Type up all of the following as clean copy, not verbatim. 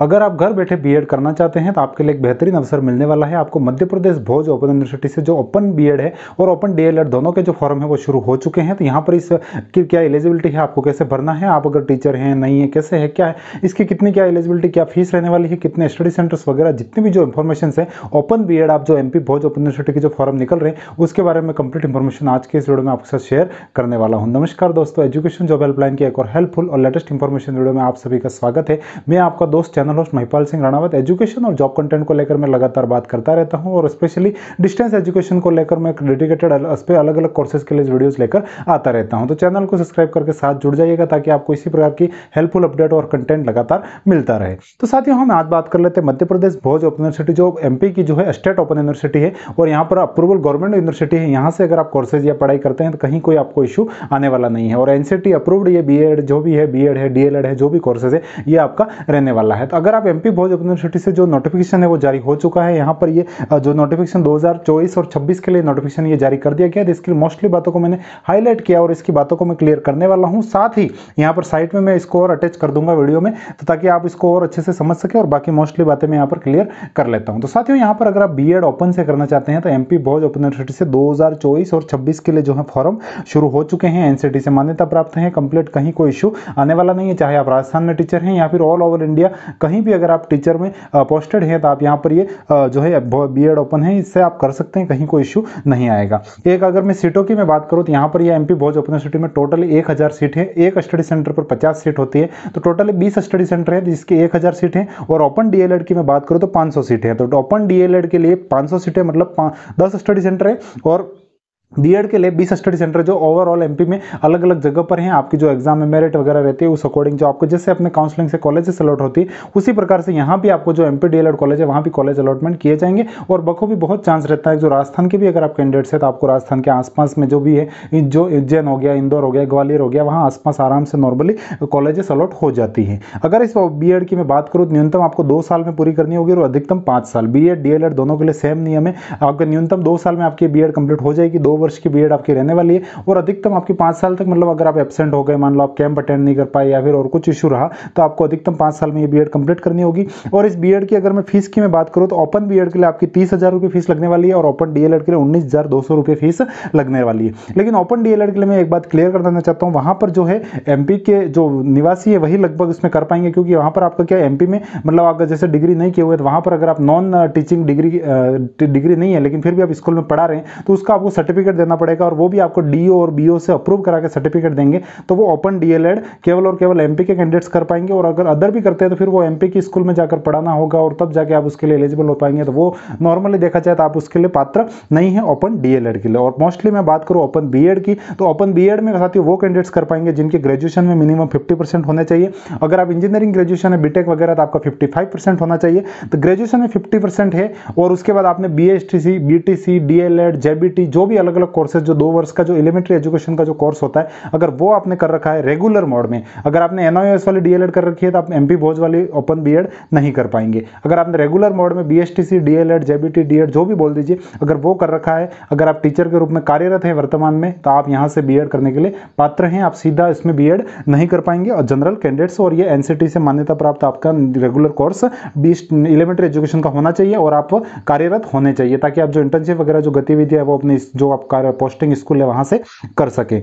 अगर आप घर बैठे बीएड करना चाहते हैं तो आपके लिए एक बेहतरीन अवसर मिलने वाला है। आपको मध्य प्रदेश भोज ओपन यूनिवर्सिटी से जो ओपन बीएड है और ओपन डीएलएड दोनों के जो फॉर्म है वो शुरू हो चुके हैं। तो यहाँ पर इस की क्या एलिजिबिलिटी है, आपको कैसे भरना है, आप अगर टीचर हैं नहीं है, कैसे है, क्या है, इसकी कितनी क्या एलिजिबिलिटी, क्या फीस रहने वाली है, कितने स्टडी सेंटर्स वगैरह जितनी भी जो इन्फॉर्मेशन है ओपन बीएड आप जो एमपी भोज ओपन यूनिवर्सिटी के जो फॉर्म निकल रहे हैं उसके बारे में कंप्लीट इन्फॉर्मेशन आज के इस वीडियो में आपके साथ शेयर करने वाला हूं। नमस्कार दोस्तों, एजुकेशन जॉब हेल्पलाइन की एक और हेल्पफुल और लेटेस्ट इंफॉर्मेशन वीडियो में आप सभी का स्वागत है। मैं आपका दोस्त channel host Mahipal Singh Ranawat. Education और जॉब कंटेंट को लेकर मैं लगातार बात करता रहता हूं और स्पेशली डिस्टेंस एजुकेशन को लेकर मैं डेडिकेटेड अलग अलग कोर्सेज के लिए वीडियोस लेकर आता रहता हूं। तो चैनल को सब्सक्राइब करके साथ जुड़ जाइएगा ताकि आपको इसी प्रकार की हेल्पफुल अपडेट और कंटेंट लगातार मिलता रहे। तो साथियों, हम आज बात कर लेते हैं मध्य प्रदेश भोज ओपन यूनिवर्सिटी जो एमपी की जो है स्टेट ओपन यूनिवर्सिटी है और यहाँ पर अप्रूवल गवर्नमेंट यूनिवर्सिटी है। यहाँ से अगर आप कोर्सेज या पढ़ाई करते हैं तो कहीं कोई आपको इशू आने वाला नहीं है और एनसीटी अप्रूव्ड ये बीएड जो भी है, बीएड है, डीएलएड है, जो भी कोर्सेज है ये आपका रहने वाला है। तो अगर आप एमपी भोज ओपन यूनिवर्सिटी से जो नोटिफिकेशन है वो जारी हो चुका है। यहाँ पर ये जो नोटिफिकेशन 2024 और 26 के लिए नोटिफिकेशन ये जारी कर दिया गया है। इसकी मोस्टली बातों को मैंने हाईलाइट किया और इसकी बातों को मैं क्लियर करने वाला हूँ। साथ ही यहाँ पर साइट में मैं इसको और अटैच कर दूंगा वीडियो में, तो ताकि आप इसको और अच्छे से समझ सके और बाकी मोस्टली बातें मैं यहाँ पर क्लियर कर लेता हूँ। तो साथियों, यहाँ पर अगर आप बीएड ओपन से करना चाहते हैं तो एमपी भोज ओपन यूनिवर्सिटी से 2024 और 26 के लिए जो है फॉर्म शुरू हो चुके हैं। एनसीटी से मान्यता प्राप्त है, कंप्लीट, कहीं कोई इशू आने वाला नहीं है। चाहे आप राजस्थान में टीचर हैं या फिर ऑल ओवर इंडिया कहीं भी अगर आप टीचर में पोस्टेड हैं तो आप यहाँ पर ये जो है बीएड ओपन है, इससे आप कर सकते हैं, कहीं कोई इशू नहीं आएगा। एक अगर मैं सीटों की मैं बात करूँ तो यहाँ पर ये एमपी भोज ओपन यूनिवर्सिटी में टोटली 1000 सीट है। एक स्टडी सेंटर पर 50 सीट होती है, तो टोटली 20 स्टडी सेंटर है जिसकी 1000 सीट है। और ओपन डीएलएड की मैं बात करूँ तो 500 सीट है। तो ओपन डीएलएड के लिए 500 सीटें मतलब 10 स्टडी सेंटर है और बीएड के लिए 20 स्टडी सेंटर जो ओवरऑल एमपी में अलग अलग जगह पर हैं। आपकी जो एग्जाम में मेरिट वगैरह रहती है उस अकॉर्डिंग जो आपको जैसे अपने काउंसलिंग से कॉलेजेस अलॉट होती है उसी प्रकार से यहाँ भी आपको जो एमपी डीएलएड कॉलेज है वहाँ भी कॉलेज अलॉटमेंट किए जाएंगे। और बखूबी बहुत चांस रहता है जो राजस्थान के भी अगर आप कैंडिडेट्स हैं तो आपको राजस्थान के आसपास में जो भी है, जो उज्जैन हो गया, इंदौर हो गया, ग्वालियर हो गया, वहाँ आसपास आराम से नॉर्मली कॉलेजेस अलॉट हो जाती हैं। अगर इस बीएड की मैं बात करूँ तो न्यूनतम आपको 2 साल में पूरी करनी होगी और अधिकतम 5 साल। बीएड डीएलएड दोनों के लिए सेम नियम है। आपका न्यूनतम 2 साल में आपकी बीएड कंप्लीट हो जाएगी, 2 वर्ष की बीएड आपकी रहने वाली है और अधिकतम आपकी 5 साल तक, मतलब अगर आप एब्सेंट हो गए, मान लो आप कैंप अटेंड नहीं कर पाए या फिर और कुछ इशू रहा, तो आपको अधिकतम 5 साल में ये बीएड कंप्लीट करनी होगी। और इस बीएड की अगर मैं फीस की मैं बात करूं तो ओपन बीएड के लिए आपकी 30,000 रुपये फीस लगने वाली है और ओपन डीएलएड के लिए 19,200 रुपये फीस लगने वाली है। लेकिन ओपन डीएलएड के लिए मैं एक बात क्लियर कर देना चाहता हूँ, वहां पर जो है एमपी के जो निवासी है वही लगभग उसमें कर पाएंगे, क्योंकि वहां पर आपका क्या एमपी में मतलब आप जैसे डिग्री नहीं किए हुए तो वहां पर अगर आप नॉन टीचिंग डिग्री नहीं है लेकिन फिर भी आप स्कूल में पढ़ा रहे हैं तो उसका आपको सर्टिफिकेट देना पड़ेगा और वो भी आपको डीओ और बीओ से अप्रूव करा के सर्टिफिकेट देंगे। तो वो ओपन डीएलएड केवल और केवल एमपी के कैंडिडेट्स कर पाएंगे और अगर अदर भी करते हैं तो फिर वो एमपी की स्कूल में जाकर पढ़ाना होगा और तब जाके आप उसके लिए एलिजिबल हो पाएंगे। तो वो नॉर्मली देखा जाए तो आप उसके लिए पात्र नहीं है ओपन डीएलएड के लिए। और मोस्टली मैं बात करूं ओपन बीएड की तो ओपन बीएड में साथियों वो कैंडिडेट्स कर पाएंगे जिनके ग्रेजुएशन में मिनिमम 50% होने चाहिए। अगर आप इंजीनियरिंग ग्रेजुएशन है, बीटेक वगैरह, तो आपका 55% होना चाहिए। तो ग्रेजुएशन में 50% है और उसके बाद आपने बीएसटीसी, बीटीसी, डीएलएड, जेबीटी जो भी अलग अलग कोर्सेज जो 2 वर्ष का जो एलिमेंट्री एजुकेशन का जो कोर्स होता है अगर वो आपने कर रखा है रेगुलर मोड में, अगर आपने एनओएस वाली डीएलएड कर रखी है तो आप एमपी भोज वाली ओपन बीएड नहीं कर पाएंगे। अगर आपने रेगुलर मोड में बीएसटीसी, डीएलएड, जेबीटी, डीएड जो भी बोल दीजिए, अगर वो कर रखा है, अगर आप टीचर के रूप में कार्यरत हैं वर्तमान में, तो आप यहां से बीएड करने के लिए पात्र हैं। आप सीधा इसमें बीएड नहीं कर पाएंगे और जनरल कैंडिडेट्स और ये एनसीटी से मान्यता प्राप्त आपका रेगुलर कोर्स 20 एलिमेंट्री एजुकेशन का होना चाहिए और आप कार्यरत होने चाहिए ताकि आप जो इंटर्नशिप वगैरह जो गतिविधियां है वो अपने जो आप पोस्टिंग स्कूल है वहां से कर सके।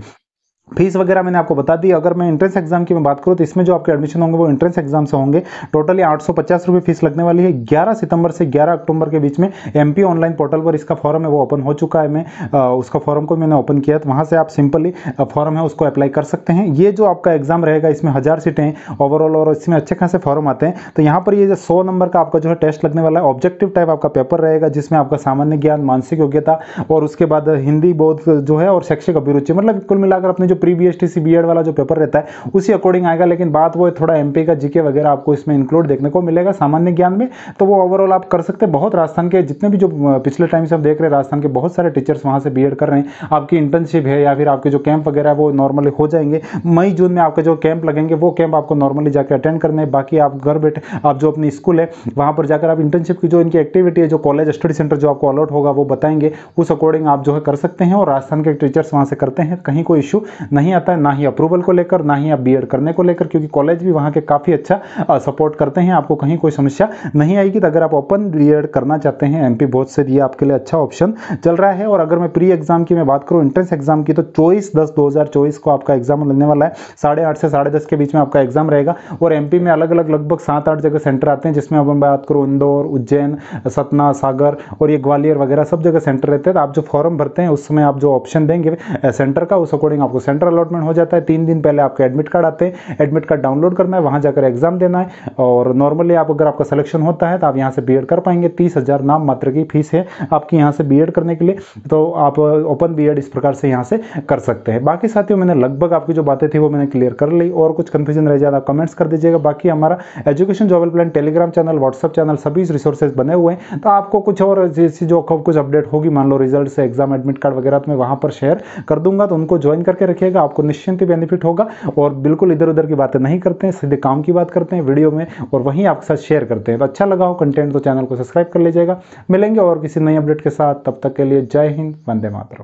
फीस वगैरह मैंने आपको बता दी। अगर मैं एंट्रेंस एग्जाम की मैं बात करूँ तो इसमें जो आपके एडमिशन होंगे वो एंट्रेंस एग्जाम से होंगे। टोटली 850 रुपये फीस लगने वाली है। 11 सितंबर से 11 अक्टूबर के बीच में एमपी ऑनलाइन पोर्टल पर इसका फॉर्म है वो ओपन हो चुका है। मैं उसका फॉर्म को मैंने ओपन किया तो वहाँ से आप सिंपली फॉर्म है उसको अप्लाई कर सकते हैं। ये जो आपका एग्जाम रहेगा इसमें 1000 सीटें हैं ओवरऑल और इसमें अच्छे खासे फॉर्म आते हैं। तो यहाँ पर ये जो 100 नंबर का आपका जो है टेस्ट लगने वाला है, ऑब्जेक्टिव टाइप आपका पेपर रहेगा जिसमें आपका सामान्य ज्ञान, मानसिक योग्यता और उसके बाद हिंदी बोध जो है और शैक्षिक अभिरुचि, मतलब कुल मिलाकर अपने जो प्री बीएसटीसी बीएड वाला जो पेपर रहता है उसी अकॉर्डिंग आएगा। लेकिन बात वो थोड़ा एमपी का जीके वगैरह आपको इसमें इंक्लूड देखने को मिलेगा सामान्य ज्ञान में, तो वो ओवरऑल आप कर सकते हैं। बहुत राजस्थान के जितने भी जो पिछले टाइम से हम देख रहे हैं राजस्थान के बहुत सारे टीचर्स वहां से बीएड कर रहे हैं। आपकी इंटर्नशिप है या फिर आपके जो कैंप वगैरह वो नॉर्मली हो जाएंगे। मई जून में आपके जो कैंप लगेंगे वो कैंप आपको नॉर्मली जाकर अटेंड करने हैं। बाकी आप घर बैठे आप जो अपनी स्कूल है वहां पर जाकर आप इंटर्नशिप की जो इनकी एक्टिविटी है, जो कॉलेज स्टडी सेंटर जो आपको अलॉट होगा वो बताएंगे, उस अकॉर्डिंग आप जो है कर सकते हैं और राजस्थान के टीचर्स वहां से करते हैं, कहीं कोई इशू नहीं आता है, ना ही अप्रूवल को लेकर, ना ही आप बीएड करने को लेकर, क्योंकि कॉलेज भी वहाँ के काफ़ी अच्छा सपोर्ट करते हैं, आपको कहीं कोई समस्या नहीं आएगी। तो अगर आप ओपन बीएड करना चाहते हैं एमपी बोर्ड से, ये आपके लिए अच्छा ऑप्शन चल रहा है। और अगर मैं प्री एग्जाम की मैं बात करूँ, एंट्रेंस एग्जाम की, तो 24/10/2024 को आपका एग्जाम लगने वाला है। 8:30 से 10:30 के बीच में आपका एग्जाम रहेगा। और एमपी में अलग अलग लगभग 7-8 जगह सेंटर आते हैं, जिसमें अब मैं बात करूँ इंदौर, उज्जैन, सतना, सागर और ये ग्वालियर वगैरह सब जगह सेंटर रहते हैं। तो आप जो फॉर्म भरते हैं उस समय आप जो ऑप्शन देंगे सेंटर का, उस अकॉर्डिंग आपको सेंटर अलॉटमेंट हो जाता है। 3 दिन पहले आपके एडमिट कार्ड आते हैं, एडमिट कार्ड डाउनलोड करना है, वहां जाकर एग्जाम देना है। और नॉर्मली आप अगर आपका सिलेक्शन होता है तो आप यहाँ से बीएड कर पाएंगे। 30,000 नाम मात्र की फीस है आपकी यहाँ से बीएड करने के लिए। तो आप ओपन बीएड इस प्रकार से यहाँ से कर सकते हैं। बाकी साथियों, मैंने लगभग आपकी जो बातें थी वो मैंने क्लियर कर ली, और कुछ कंफ्यूजन रह जाए आप कमेंट्स कर दीजिएगा। बाकी हमारा education job helpline Telegram channel, WhatsApp channel, सभी रिसोर्सेज बने हुए हैं। तो आपको कुछ और जैसी जो कुछ अपडेट होगी, मान लो रिजल्ट से, एग्जाम एडमिट कार्ड वगैरह, तो मैं वहां पर शेयर कर दूंगा। तो उनको ज्वाइन करके रखिएगा, आपको निश्चिंत बेनिफिट होगा। और बिल्कुल इधर उधर की बातें नहीं करते हैं, सीधे काम की बात करते हैं वीडियो में, और वहीं आपके साथ शेयर करते हैं। तो अच्छा लगा हो कंटेंट तो चैनल को सब्सक्राइब कर लीजिएगा। मिलेंगे और किसी नई अपडेट के साथ, तब तक के लिए जय हिंद, वंदे मातरम।